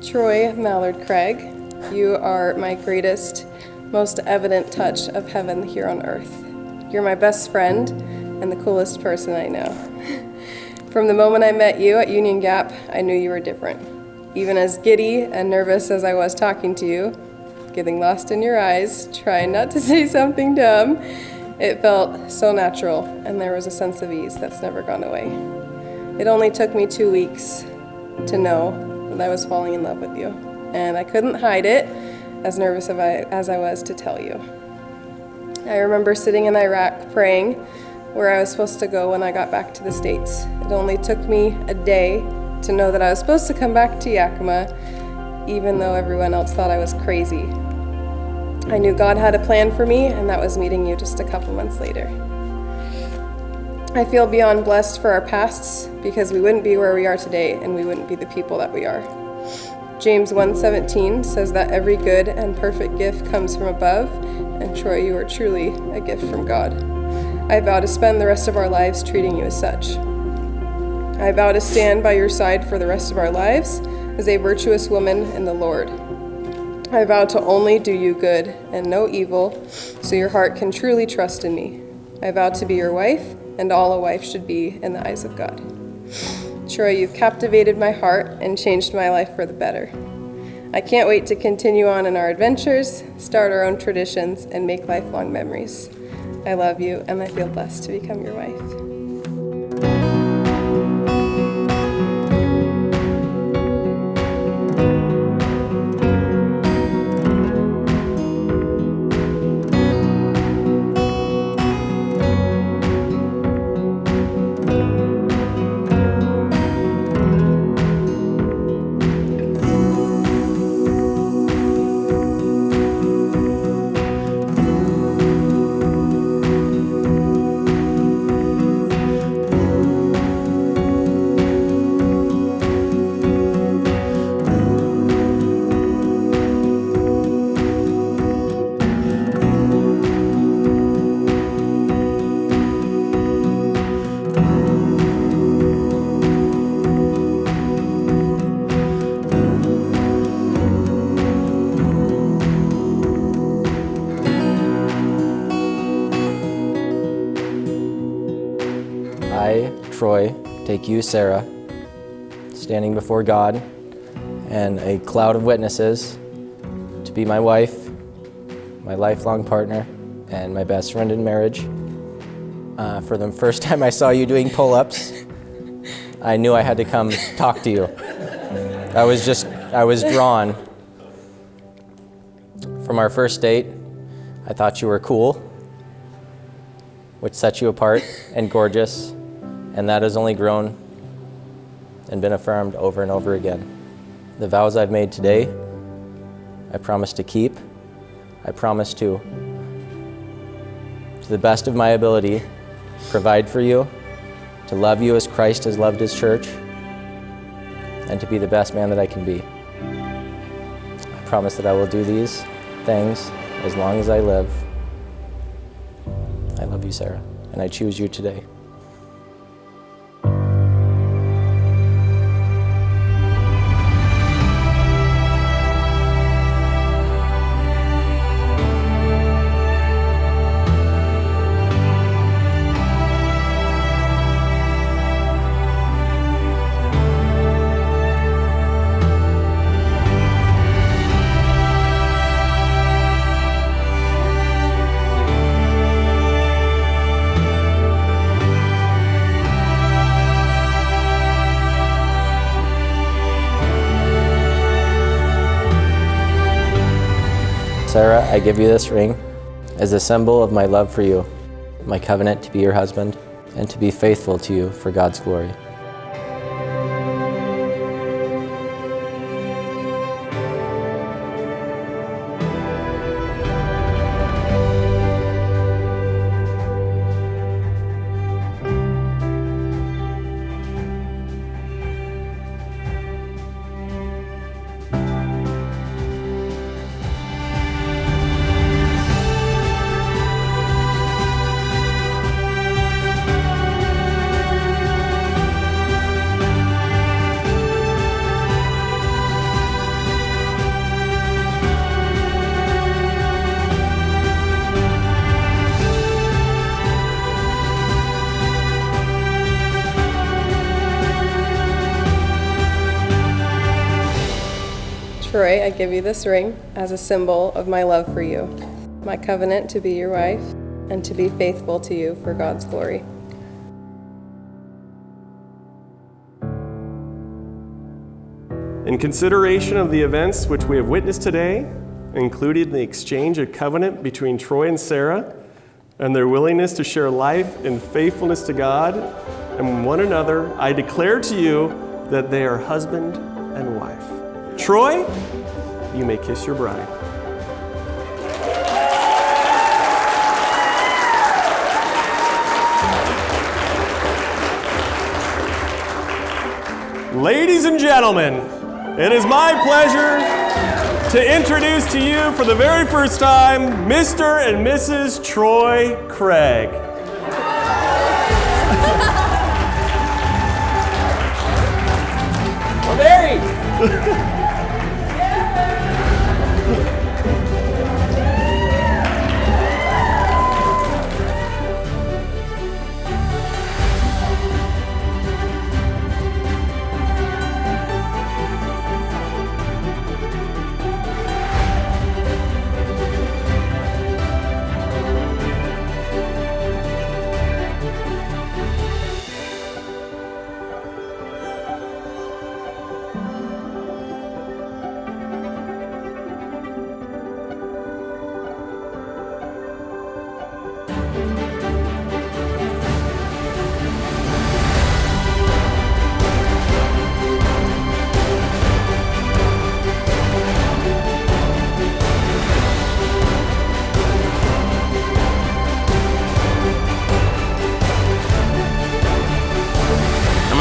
Troy Mallard Craig, you are my greatest, most evident touch of heaven here on earth. You're my best friend and the coolest person I know. From the moment I met you at Union Gap, I knew you were different. Even as giddy and nervous as I was talking to you, getting lost in your eyes, trying not to say something dumb, it felt so natural, and there was a sense of ease that's never gone away. It only took me 2 weeks to know that I was falling in love with you, and I couldn't hide it, as nervous as I was to tell you. I remember sitting in Iraq praying where I was supposed to go when I got back to the States. It only took me a day to know that I was supposed to come back to Yakima, even though everyone else thought I was crazy. I knew God had a plan for me, and that was meeting you just a couple months later. I feel beyond blessed for our pasts, because we wouldn't be where we are today, and we wouldn't be the people that we are. James 1:17 says that every good and perfect gift comes from above, and Troy, you are truly a gift from God. I vow to spend the rest of our lives treating you as such. I vow to stand by your side for the rest of our lives as a virtuous woman in the Lord. I vow to only do you good and no evil, so your heart can truly trust in me. I vow to be your wife, and all a wife should be in the eyes of God. Troy, you've captivated my heart and changed my life for the better. I can't wait to continue on in our adventures, start our own traditions, and make lifelong memories. I love you, and I feel blessed to become your wife. I, Troy, take you, Sarah, standing before God and a cloud of witnesses, to be my wife, my lifelong partner, and my best friend in marriage. For the first time I saw you doing pull-ups, I knew I had to come talk to you. I was drawn. From our first date, I thought you were cool, which set you apart and gorgeous, and that has only grown and been affirmed over and over again. The vows I've made today, I promise to keep. I promise to the best of my ability, provide for you, to love you as Christ has loved his church, and to be the best man that I can be. I promise that I will do these things as long as I live. I love you, Sarah, and I choose you today. Sarah, I give you this ring as a symbol of my love for you, my covenant to be your husband, and to be faithful to you for God's glory. Troy, I give you this ring as a symbol of my love for you, my covenant to be your wife, and to be faithful to you for God's glory. In consideration of the events which we have witnessed today, including the exchange of covenant between Troy and Sarah, and their willingness to share life in faithfulness to God and one another, I declare to you that they are husband and wife. Troy, you may kiss your bride. Ladies and gentlemen, it is my pleasure to introduce to you for the very first time, Mr. and Mrs. Troy Craig. We're married!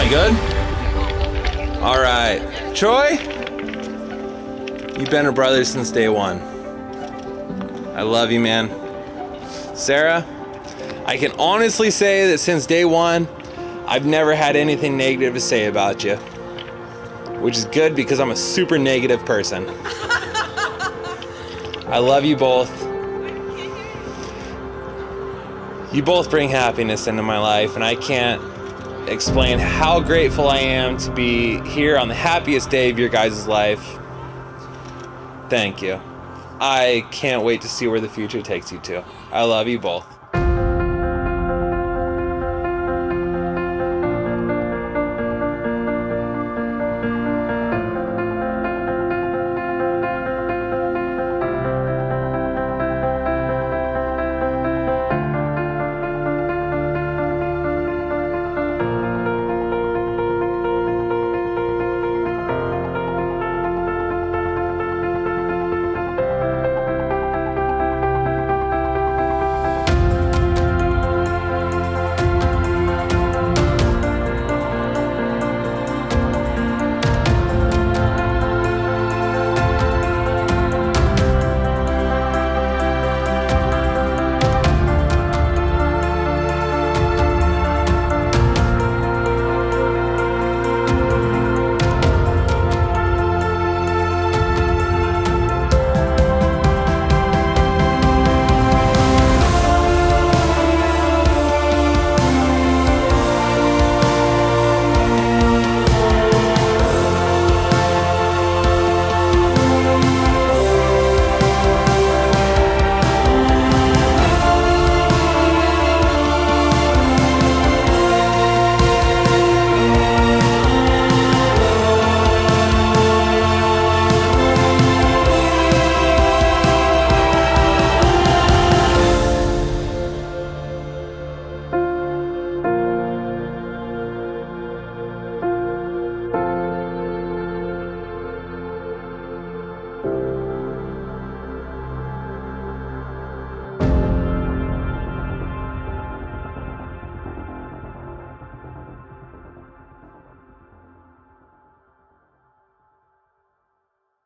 Good? All right. Troy, you've been a brother since day one. I love you, man. Sarah, I can honestly say that since day one, I've never had anything negative to say about you, which is good because I'm a super negative person. I love you both. You both bring happiness into my life, and I can't explain how grateful I am to be here on the happiest day of your guys' life. Thank you. I can't wait to see where the future takes you to. I love you both.